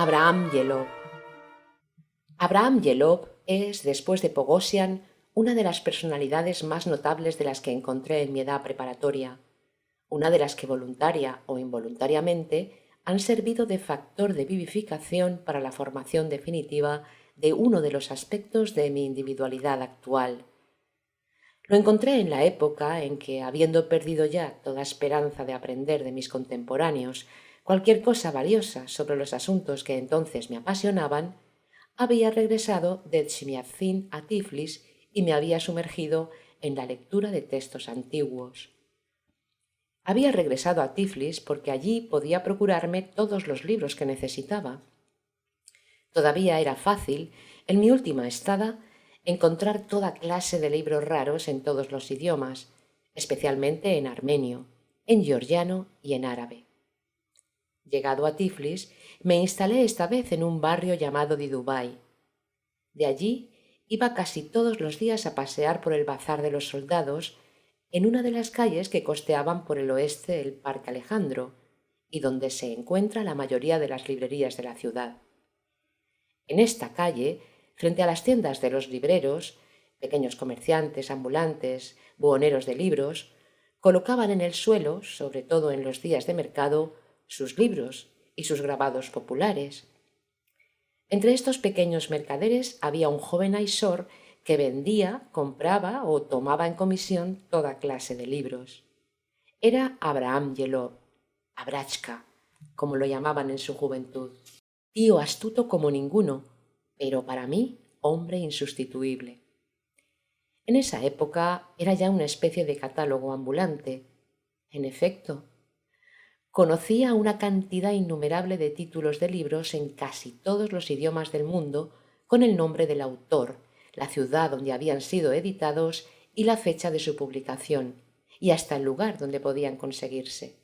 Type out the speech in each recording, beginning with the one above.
Abraham Yelov. Abraham Yelov es, después de Pogosian, una de las personalidades más notables de las que encontré en mi edad preparatoria, una de las que voluntaria o involuntariamente han servido de factor de vivificación para la formación definitiva de uno de los aspectos de mi individualidad actual. Lo encontré en la época en que, habiendo perdido ya toda esperanza de aprender de mis contemporáneos cualquier cosa valiosa sobre los asuntos que entonces me apasionaban, había regresado de Chmiadzin a Tiflis y me había sumergido en la lectura de textos antiguos. Había regresado a Tiflis porque allí podía procurarme todos los libros que necesitaba. Todavía era fácil, en mi última estada, encontrar toda clase de libros raros en todos los idiomas, especialmente en armenio, en georgiano y en árabe. Llegado a Tiflis, me instalé esta vez en un barrio llamado Didubai. De allí iba casi todos los días a pasear por el bazar de los soldados en una de las calles que costeaban por el oeste el Parque Alejandro y donde se encuentra la mayoría de las librerías de la ciudad. En esta calle, frente a las tiendas de los libreros, pequeños comerciantes ambulantes, buhoneros de libros, colocaban en el suelo, sobre todo en los días de mercado, sus libros y sus grabados populares. Entre estos pequeños mercaderes había un joven aisor que vendía, compraba o tomaba en comisión toda clase de libros. Era Abraham Yelov, Abrachka, como lo llamaban en su juventud. Tío astuto como ninguno, pero para mí hombre insustituible. En esa época era ya una especie de catálogo ambulante. En efecto, conocía una cantidad innumerable de títulos de libros en casi todos los idiomas del mundo con el nombre del autor, la ciudad donde habían sido editados y la fecha de su publicación, y hasta el lugar donde podían conseguirse.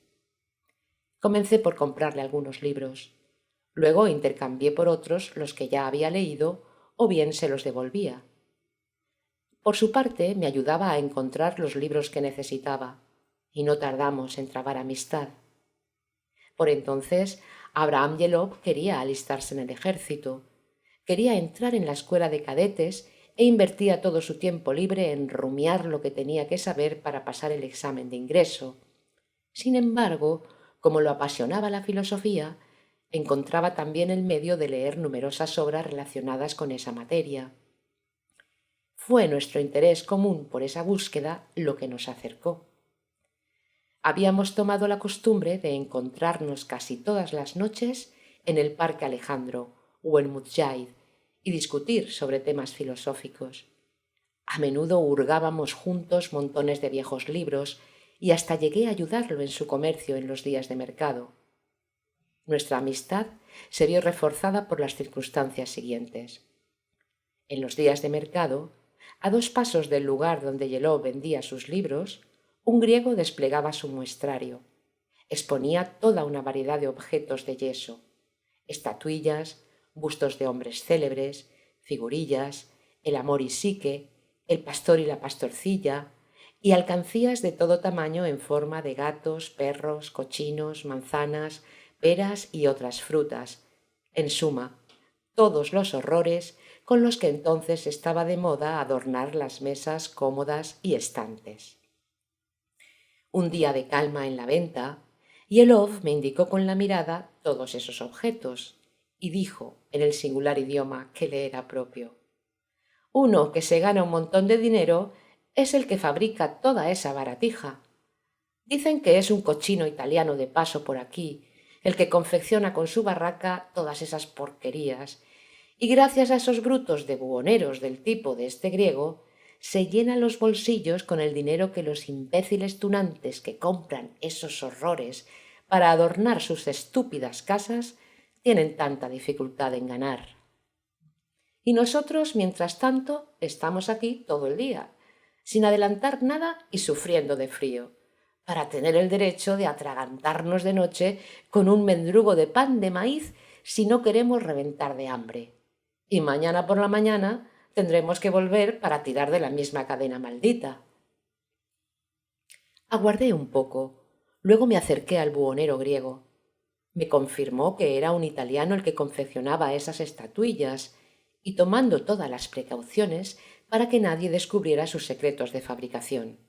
Comencé por comprarle algunos libros. Luego intercambié por otros los que ya había leído o bien se los devolvía. Por su parte, me ayudaba a encontrar los libros que necesitaba, y no tardamos en trabar amistad. Por entonces, Abraham Yelov quería alistarse en el ejército, quería entrar en la escuela de cadetes e invertía todo su tiempo libre en rumiar lo que tenía que saber para pasar el examen de ingreso. Sin embargo, como lo apasionaba la filosofía, encontraba también el medio de leer numerosas obras relacionadas con esa materia. Fue nuestro interés común por esa búsqueda lo que nos acercó. Habíamos tomado la costumbre de encontrarnos casi todas las noches en el Parque Alejandro o en Mudjahid y discutir sobre temas filosóficos. A menudo hurgábamos juntos montones de viejos libros y hasta llegué a ayudarlo en su comercio en los días de mercado. Nuestra amistad se vio reforzada por las circunstancias siguientes. En los días de mercado, a 2 pasos del lugar donde Yelov vendía sus libros, un griego desplegaba su muestrario. Exponía toda una variedad de objetos de yeso, estatuillas, bustos de hombres célebres, figurillas, el amor y psique, el pastor y la pastorcilla, y alcancías de todo tamaño en forma de gatos, perros, cochinos, manzanas, peras y otras frutas. En suma, todos los horrores con los que entonces estaba de moda adornar las mesas cómodas y estantes. Un día de calma en la venta, Yelov me indicó con la mirada todos esos objetos y dijo, en el singular idioma que le era propio: «Uno que se gana un montón de dinero es el que fabrica toda esa baratija. Dicen que es un cochino italiano de paso por aquí, el que confecciona con su barraca todas esas porquerías, y gracias a esos brutos de buhoneros del tipo de este griego, se llenan los bolsillos con el dinero que los imbéciles tunantes que compran esos horrores para adornar sus estúpidas casas tienen tanta dificultad en ganar. Y nosotros, mientras tanto, estamos aquí todo el día, sin adelantar nada y sufriendo de frío, para tener el derecho de atragantarnos de noche con un mendrugo de pan de maíz si no queremos reventar de hambre. Y mañana por la mañana tendremos que volver para tirar de la misma cadena maldita». Aguardé un poco, luego me acerqué al buhonero griego. Me confirmó que era un italiano el que confeccionaba esas estatuillas y tomando todas las precauciones para que nadie descubriera sus secretos de fabricación.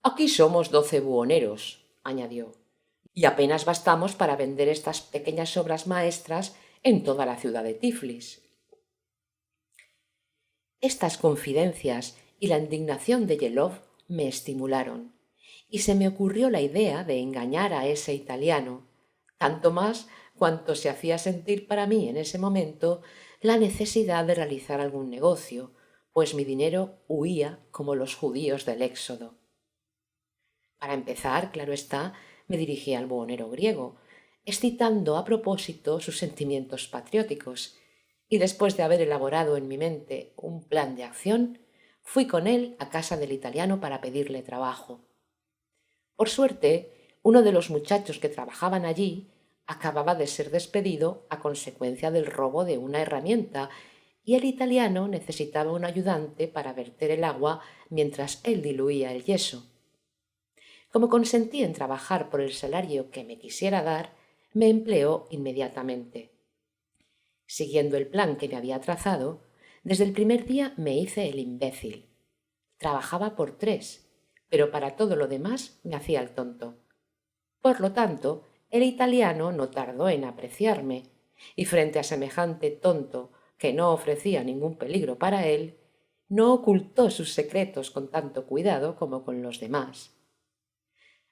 «Aquí somos 12 buhoneros», añadió, «y apenas bastamos para vender estas pequeñas obras maestras en toda la ciudad de Tiflis». Estas confidencias y la indignación de Yelov me estimularon, y se me ocurrió la idea de engañar a ese italiano, tanto más cuanto se hacía sentir para mí en ese momento la necesidad de realizar algún negocio, pues mi dinero huía como los judíos del Éxodo. Para empezar, claro está, me dirigí al buhonero griego, excitando a propósito sus sentimientos patrióticos, y después de haber elaborado en mi mente un plan de acción, fui con él a casa del italiano para pedirle trabajo. Por suerte, uno de los muchachos que trabajaban allí acababa de ser despedido a consecuencia del robo de una herramienta y el italiano necesitaba un ayudante para verter el agua mientras él diluía el yeso. Como consentí en trabajar por el salario que me quisiera dar, me empleó inmediatamente. Siguiendo el plan que me había trazado, desde el primer día me hice el imbécil. Trabajaba por 3, pero para todo lo demás me hacía el tonto. Por lo tanto, el italiano no tardó en apreciarme, y frente a semejante tonto que no ofrecía ningún peligro para él, no ocultó sus secretos con tanto cuidado como con los demás.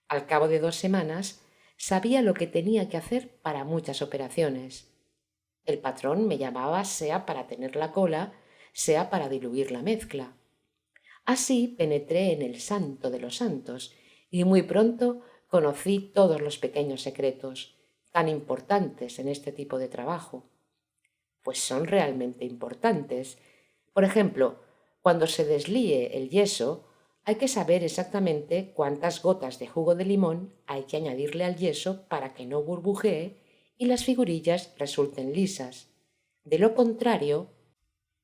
Al cabo de 2 semanas, sabía lo que tenía que hacer para muchas operaciones. El patrón me llamaba sea para tener la cola, sea para diluir la mezcla. Así penetré en el santo de los santos y muy pronto conocí todos los pequeños secretos, tan importantes en este tipo de trabajo. Pues son realmente importantes. Por ejemplo, cuando se deslíe el yeso, hay que saber exactamente cuántas gotas de jugo de limón hay que añadirle al yeso para que no burbujee y las figurillas resulten lisas. De lo contrario,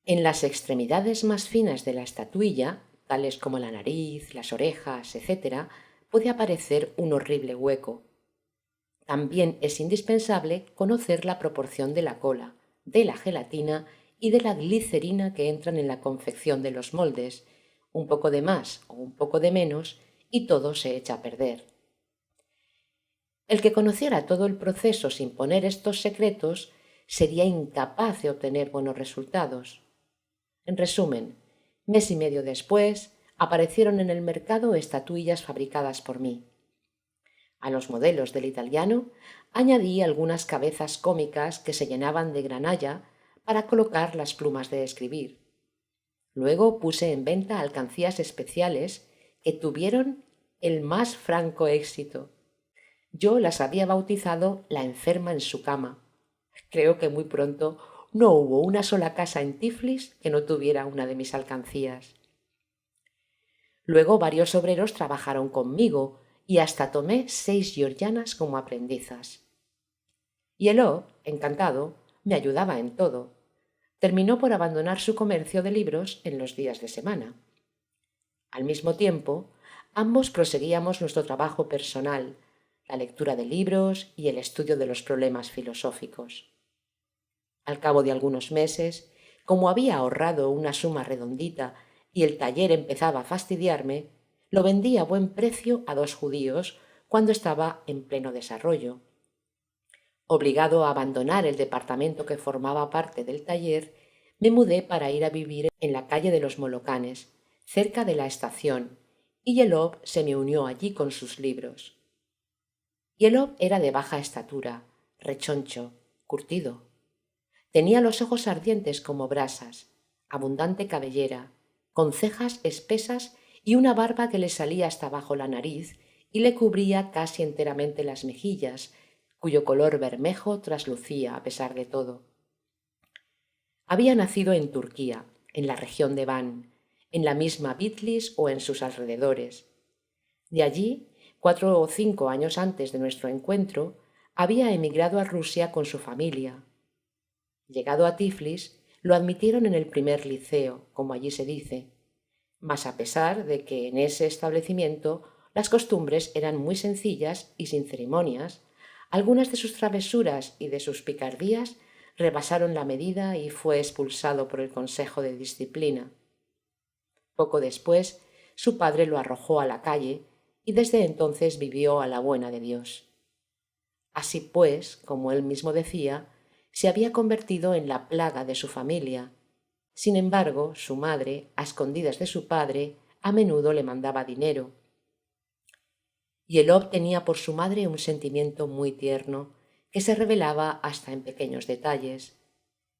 en las extremidades más finas de la estatuilla, tales como la nariz, las orejas, etc., puede aparecer un horrible hueco. También es indispensable conocer la proporción de la cola, de la gelatina y de la glicerina que entran en la confección de los moldes, un poco de más o un poco de menos, y todo se echa a perder. El que conociera todo el proceso sin poner estos secretos sería incapaz de obtener buenos resultados. En resumen, mes y medio después, aparecieron en el mercado estatuillas fabricadas por mí. A los modelos del italiano añadí algunas cabezas cómicas que se llenaban de granalla para colocar las plumas de escribir. Luego puse en venta alcancías especiales que tuvieron el más franco éxito. Yo las había bautizado la enferma en su cama. Creo que muy pronto no hubo una sola casa en Tiflis que no tuviera una de mis alcancías. Luego varios obreros trabajaron conmigo y hasta tomé 6 georgianas como aprendizas. Yelov, encantado, me ayudaba en todo. Terminó por abandonar su comercio de libros en los días de semana. Al mismo tiempo, ambos proseguíamos nuestro trabajo personal, la lectura de libros y el estudio de los problemas filosóficos. Al cabo de algunos meses, como había ahorrado una suma redondita y el taller empezaba a fastidiarme, lo vendí a buen precio a 2 judíos cuando estaba en pleno desarrollo. Obligado a abandonar el departamento que formaba parte del taller, me mudé para ir a vivir en la calle de los Molocanes, cerca de la estación, y Yelov se me unió allí con sus libros. Yelov era de baja estatura, rechoncho, curtido. Tenía los ojos ardientes como brasas, abundante cabellera, con cejas espesas y una barba que le salía hasta bajo la nariz y le cubría casi enteramente las mejillas, cuyo color bermejo traslucía a pesar de todo. Había nacido en Turquía, en la región de Van, en la misma Bitlis o en sus alrededores. De allí, 4 o 5 años antes de nuestro encuentro, había emigrado a Rusia con su familia. Llegado a Tiflis, lo admitieron en el primer liceo, como allí se dice, mas a pesar de que en ese establecimiento las costumbres eran muy sencillas y sin ceremonias, Algunas de sus travesuras y de sus picardías rebasaron la medida y fue expulsado por el Consejo de Disciplina. Poco después, su padre lo arrojó a la calle y desde entonces vivió a la buena de Dios. Así pues, como él mismo decía, se había convertido en la plaga de su familia. Sin embargo, su madre, a escondidas de su padre, a menudo le mandaba dinero. Yelov tenía por su madre un sentimiento muy tierno, que se revelaba hasta en pequeños detalles.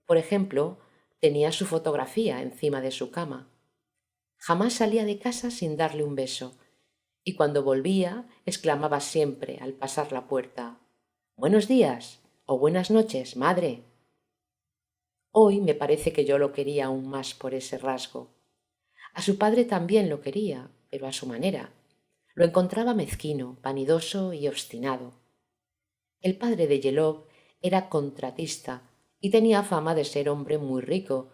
Por ejemplo, tenía su fotografía encima de su cama. Jamás salía de casa sin darle un beso, y cuando volvía exclamaba siempre al pasar la puerta: «Buenos días» o «Buenas noches, madre». Hoy me parece que yo lo quería aún más por ese rasgo. A su padre también lo quería, pero a su manera. Lo encontraba mezquino, vanidoso y obstinado. El padre de Yelov era contratista y tenía fama de ser hombre muy rico.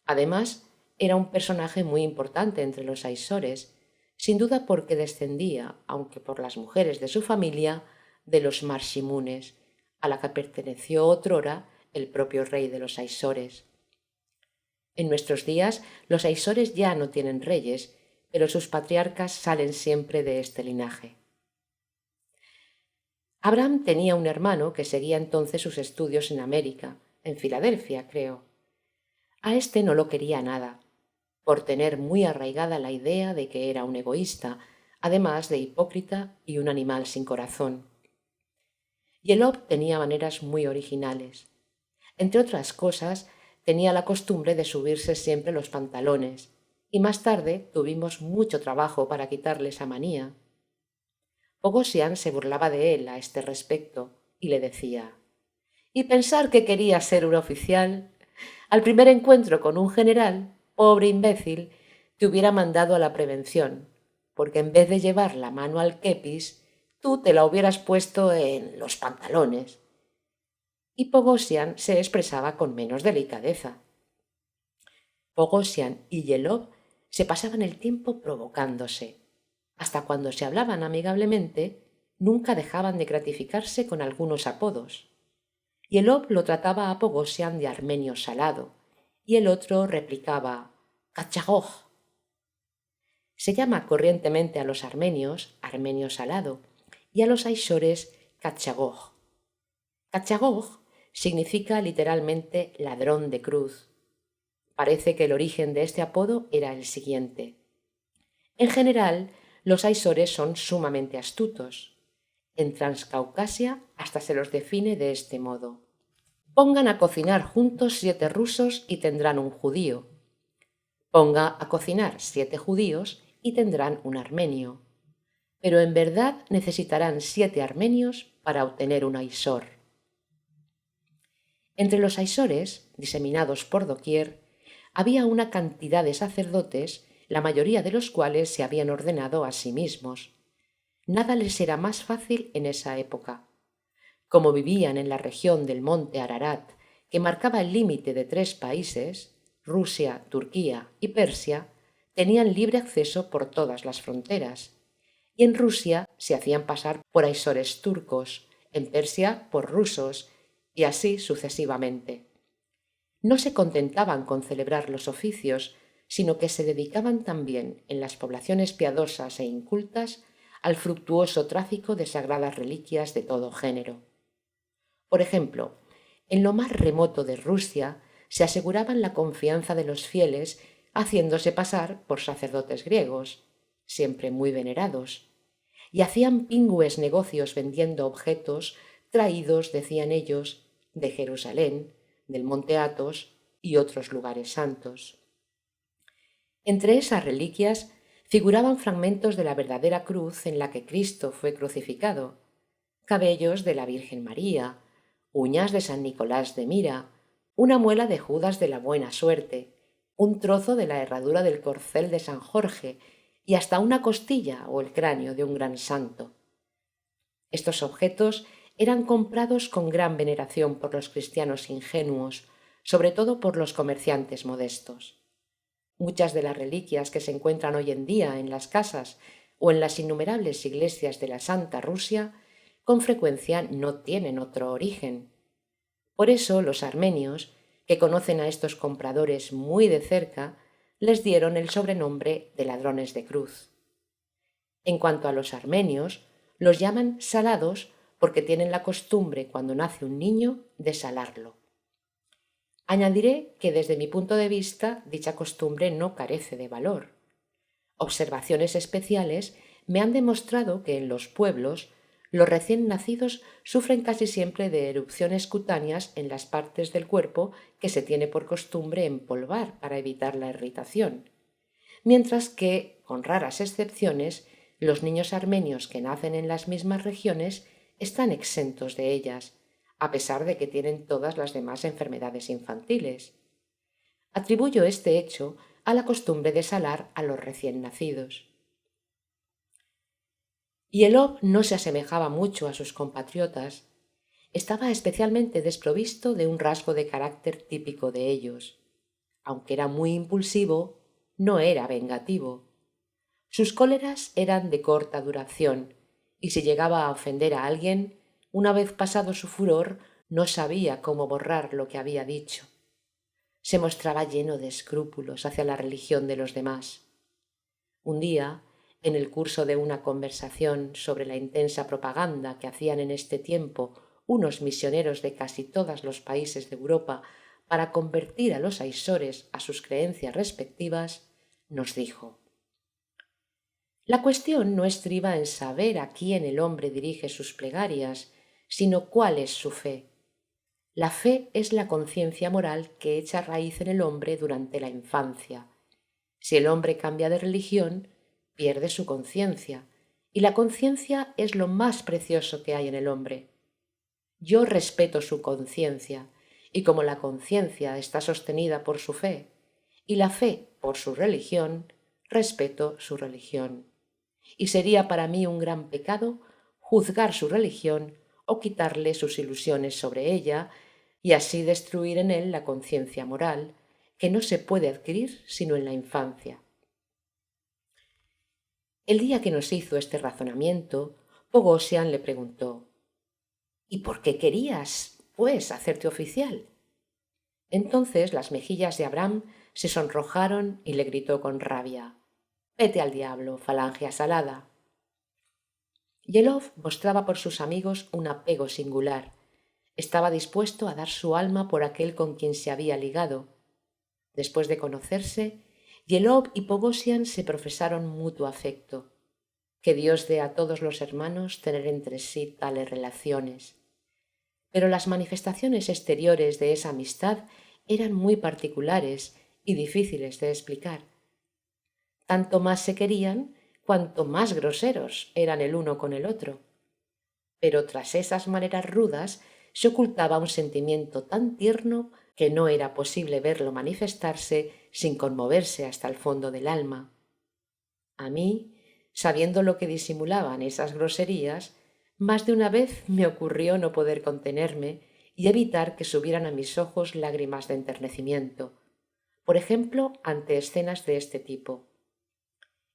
Además, era un personaje muy importante entre los Aisores, sin duda porque descendía, aunque por las mujeres de su familia, de los Marshimunes, a la que perteneció otrora el propio rey de los Aisores. En nuestros días los Aisores ya no tienen reyes, pero sus patriarcas salen siempre de este linaje. Abraham tenía un hermano que seguía entonces sus estudios en América, en Filadelfia, creo. A este no lo quería nada, por tener muy arraigada la idea de que era un egoísta, además de hipócrita y un animal sin corazón. Yelov tenía maneras muy originales. Entre otras cosas, tenía la costumbre de subirse siempre los pantalones, y más tarde tuvimos mucho trabajo para quitarle esa manía. Pogosian se burlaba de él a este respecto y le decía: «¿Y pensar que quería ser un oficial? Al primer encuentro con un general, pobre imbécil, te hubiera mandado a la prevención, porque en vez de llevar la mano al kepis, tú te la hubieras puesto en los pantalones». Y Pogosian se expresaba con menos delicadeza. Pogosian y Yelov se pasaban el tiempo provocándose. Hasta cuando se hablaban amigablemente, nunca dejaban de gratificarse con algunos apodos. Yelov lo trataba a Pogosian de armenio salado, y el otro replicaba «Kachagoj». Se llama corrientemente a los armenios armenio salado y a los aisores Kachagoj. Kachagoj significa literalmente ladrón de cruz. Parece que el origen de este apodo era el siguiente. En general, los aisores son sumamente astutos. En Transcaucasia hasta se los define de este modo: pongan a cocinar juntos 7 rusos y tendrán un judío. Ponga a cocinar 7 judíos y tendrán un armenio. Pero en verdad necesitarán 7 armenios para obtener un aisor. Entre los aisores, diseminados por doquier, había una cantidad de sacerdotes, la mayoría de los cuales se habían ordenado a sí mismos. Nada les era más fácil en esa época. Como vivían en la región del monte Ararat, que marcaba el límite de 3 países, Rusia, Turquía y Persia, tenían libre acceso por todas las fronteras. Y en Rusia se hacían pasar por aisores turcos, en Persia por rusos, y así sucesivamente. No se contentaban con celebrar los oficios, sino que se dedicaban también, en las poblaciones piadosas e incultas, al fructuoso tráfico de sagradas reliquias de todo género. Por ejemplo, en lo más remoto de Rusia se aseguraban la confianza de los fieles haciéndose pasar por sacerdotes griegos, siempre muy venerados, y hacían pingües negocios vendiendo objetos traídos, decían ellos, de Jerusalén, del monte Athos y otros lugares santos. Entre esas reliquias figuraban fragmentos de la verdadera cruz en la que Cristo fue crucificado, cabellos de la Virgen María, uñas de San Nicolás de Mira, una muela de Judas de la Buena Suerte, un trozo de la herradura del corcel de San Jorge y hasta una costilla o el cráneo de un gran santo. Estos objetos eran comprados con gran veneración por los cristianos ingenuos, sobre todo por los comerciantes modestos. Muchas de las reliquias que se encuentran hoy en día en las casas o en las innumerables iglesias de la Santa Rusia con frecuencia no tienen otro origen. Por eso los armenios, que conocen a estos compradores muy de cerca, les dieron el sobrenombre de ladrones de cruz. En cuanto a los armenios, los llaman salados porque tienen la costumbre, cuando nace un niño, de salarlo. Añadiré que desde mi punto de vista dicha costumbre no carece de valor. Observaciones especiales me han demostrado que en los pueblos los recién nacidos sufren casi siempre de erupciones cutáneas en las partes del cuerpo que se tiene por costumbre empolvar para evitar la irritación, mientras que, con raras excepciones, los niños armenios que nacen en las mismas regiones están exentos de ellas, a pesar de que tienen todas las demás enfermedades infantiles. Atribuyo este hecho a la costumbre de salar a los recién nacidos. Yelov no se asemejaba mucho a sus compatriotas. Estaba especialmente desprovisto de un rasgo de carácter típico de ellos. Aunque era muy impulsivo, no era vengativo. Sus cóleras eran de corta duración, y si llegaba a ofender a alguien, una vez pasado su furor, no sabía cómo borrar lo que había dicho. Se mostraba lleno de escrúpulos hacia la religión de los demás. Un día, en el curso de una conversación sobre la intensa propaganda que hacían en este tiempo unos misioneros de casi todos los países de Europa para convertir a los aisores a sus creencias respectivas, nos dijo: la cuestión no estriba en saber a quién el hombre dirige sus plegarias, sino cuál es su fe. La fe es la conciencia moral que echa raíz en el hombre durante la infancia. Si el hombre cambia de religión, pierde su conciencia, y la conciencia es lo más precioso que hay en el hombre. Yo respeto su conciencia, y como la conciencia está sostenida por su fe, y la fe por su religión, respeto su religión. Y sería para mí un gran pecado juzgar su religión o quitarle sus ilusiones sobre ella, y así destruir en él la conciencia moral, que no se puede adquirir sino en la infancia. El día que nos hizo este razonamiento, Pogosian le preguntó: ¿y por qué querías, pues, hacerte oficial? Entonces las mejillas de Abraham se sonrojaron y le gritó con rabia: «Vete al diablo, falange asalada». Yelov mostraba por sus amigos un apego singular. Estaba dispuesto a dar su alma por aquel con quien se había ligado. Después de conocerse, Yelov y Pogosian se profesaron mutuo afecto. Que Dios dé a todos los hermanos tener entre sí tales relaciones. Pero las manifestaciones exteriores de esa amistad eran muy particulares y difíciles de explicar. Tanto más se querían, cuanto más groseros eran el uno con el otro. Pero tras esas maneras rudas se ocultaba un sentimiento tan tierno que no era posible verlo manifestarse sin conmoverse hasta el fondo del alma. A mí, sabiendo lo que disimulaban esas groserías, más de una vez me ocurrió no poder contenerme y evitar que subieran a mis ojos lágrimas de enternecimiento, por ejemplo, ante escenas de este tipo.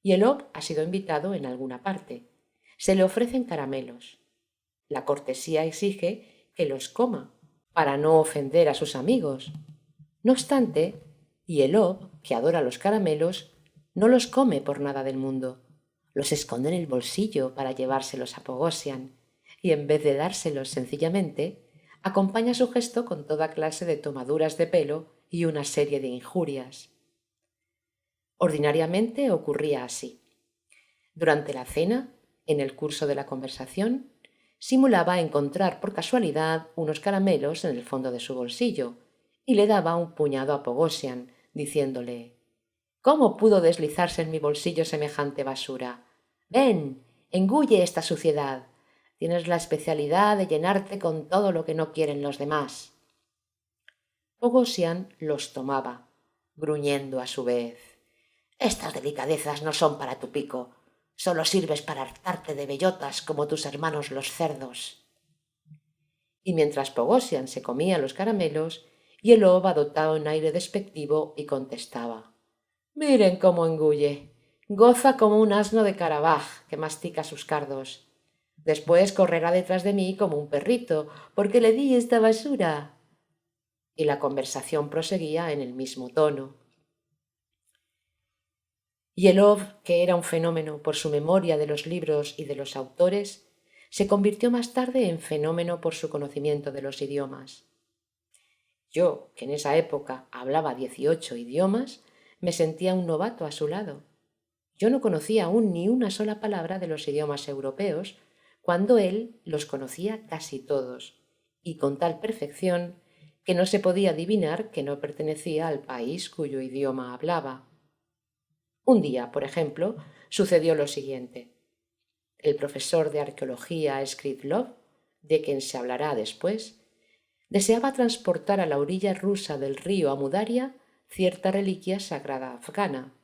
Yelov ha sido invitado en alguna parte. Se le ofrecen caramelos. La cortesía exige que los coma, para no ofender a sus amigos. No obstante, Yelov, que adora los caramelos, no los come por nada del mundo. Los esconde en el bolsillo para llevárselos a Pogosian, y en vez de dárselos sencillamente, acompaña su gesto con toda clase de tomaduras de pelo y una serie de injurias. Ordinariamente ocurría así. Durante la cena, en el curso de la conversación, simulaba encontrar por casualidad unos caramelos en el fondo de su bolsillo y le daba un puñado a Pogosian, diciéndole: «¿Cómo pudo deslizarse en mi bolsillo semejante basura? Ven, engulle esta suciedad. Tienes la especialidad de llenarte con todo lo que no quieren los demás». Pogosian los tomaba, gruñendo a su vez: «Estas delicadezas no son para tu pico. Solo sirves para hartarte de bellotas como tus hermanos los cerdos». Y mientras Pogosian se comía los caramelos, Yelov adoptaba un aire despectivo y contestaba: «Miren cómo engulle. Goza como un asno de Karabaj que mastica sus cardos. Después correrá detrás de mí como un perrito, porque le di esta basura. Y la conversación proseguía en el mismo tono. Yelov, que era un fenómeno por su memoria de los libros y de los autores, se convirtió más tarde en fenómeno por su conocimiento de los idiomas. Yo, que en esa época hablaba 18 idiomas, me sentía un novato a su lado. Yo no conocía aún ni una sola palabra de los idiomas europeos, cuando él los conocía casi todos, y con tal perfección que no se podía adivinar que no pertenecía al país cuyo idioma hablaba. Un día, por ejemplo, sucedió lo siguiente. El profesor de arqueología Skridlov, de quien se hablará después, deseaba transportar a la orilla rusa del río Amudaria cierta reliquia sagrada afgana.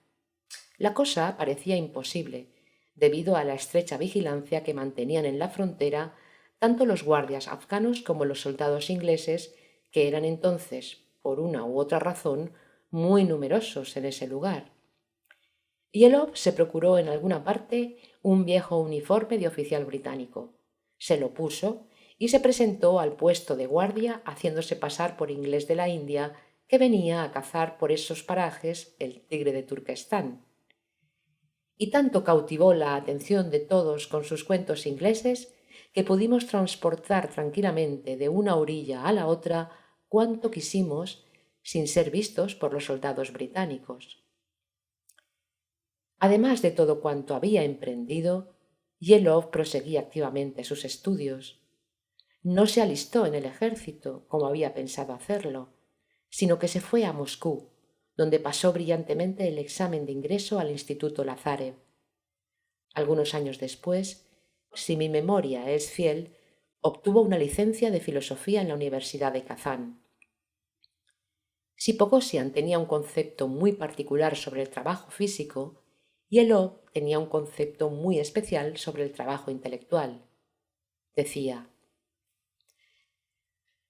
La cosa parecía imposible, debido a la estrecha vigilancia que mantenían en la frontera tanto los guardias afganos como los soldados ingleses, que eran entonces, por una u otra razón, muy numerosos en ese lugar. Yelov se procuró en alguna parte un viejo uniforme de oficial británico. Se lo puso y se presentó al puesto de guardia haciéndose pasar por inglés de la India que venía a cazar por esos parajes el tigre de Turquestán. Y tanto cautivó la atención de todos con sus cuentos ingleses que pudimos transportar tranquilamente de una orilla a la otra cuanto quisimos sin ser vistos por los soldados británicos. Además de todo cuanto había emprendido, Yelov proseguía activamente sus estudios. No se alistó en el ejército, como había pensado hacerlo, sino que se fue a Moscú, donde pasó brillantemente el examen de ingreso al Instituto Lazarev. Algunos años después, si mi memoria es fiel, obtuvo una licencia de filosofía en la Universidad de Kazán. Si Pogosian tenía un concepto muy particular sobre el trabajo físico, Yelov tenía un concepto muy especial sobre el trabajo intelectual. Decía: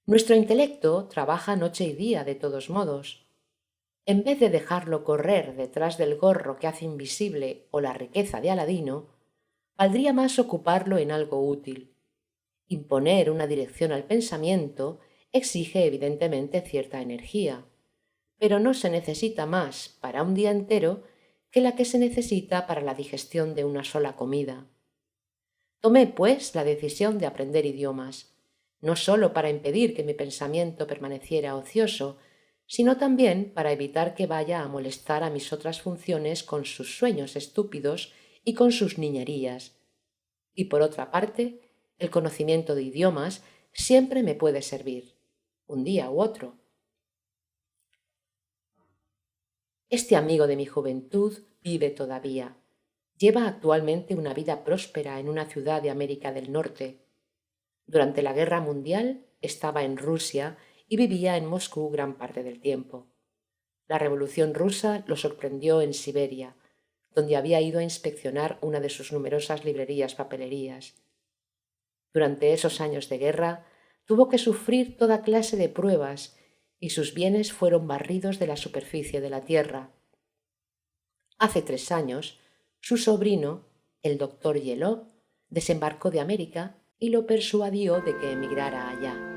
nuestro intelecto trabaja noche y día de todos modos. En vez de dejarlo correr detrás del gorro que hace invisible o la riqueza de Aladino, valdría más ocuparlo en algo útil. Imponer una dirección al pensamiento exige evidentemente cierta energía, pero no se necesita más para un día entero que la que se necesita para la digestión de una sola comida. Tomé, pues, la decisión de aprender idiomas, no sólo para impedir que mi pensamiento permaneciera ocioso, sino también para evitar que vaya a molestar a mis otras funciones con sus sueños estúpidos y con sus niñerías. Y por otra parte, el conocimiento de idiomas siempre me puede servir, un día u otro. Este amigo de mi juventud vive todavía. Lleva actualmente una vida próspera en una ciudad de América del Norte. Durante la Guerra Mundial estaba en Rusia y vivía en Moscú gran parte del tiempo. La Revolución rusa lo sorprendió en Siberia, donde había ido a inspeccionar una de sus numerosas librerías-papelerías. Durante esos años de guerra tuvo que sufrir toda clase de pruebas y sus bienes fueron barridos de la superficie de la tierra. Hace 3 años, su sobrino, el doctor Yelov, desembarcó de América y lo persuadió de que emigrara allá.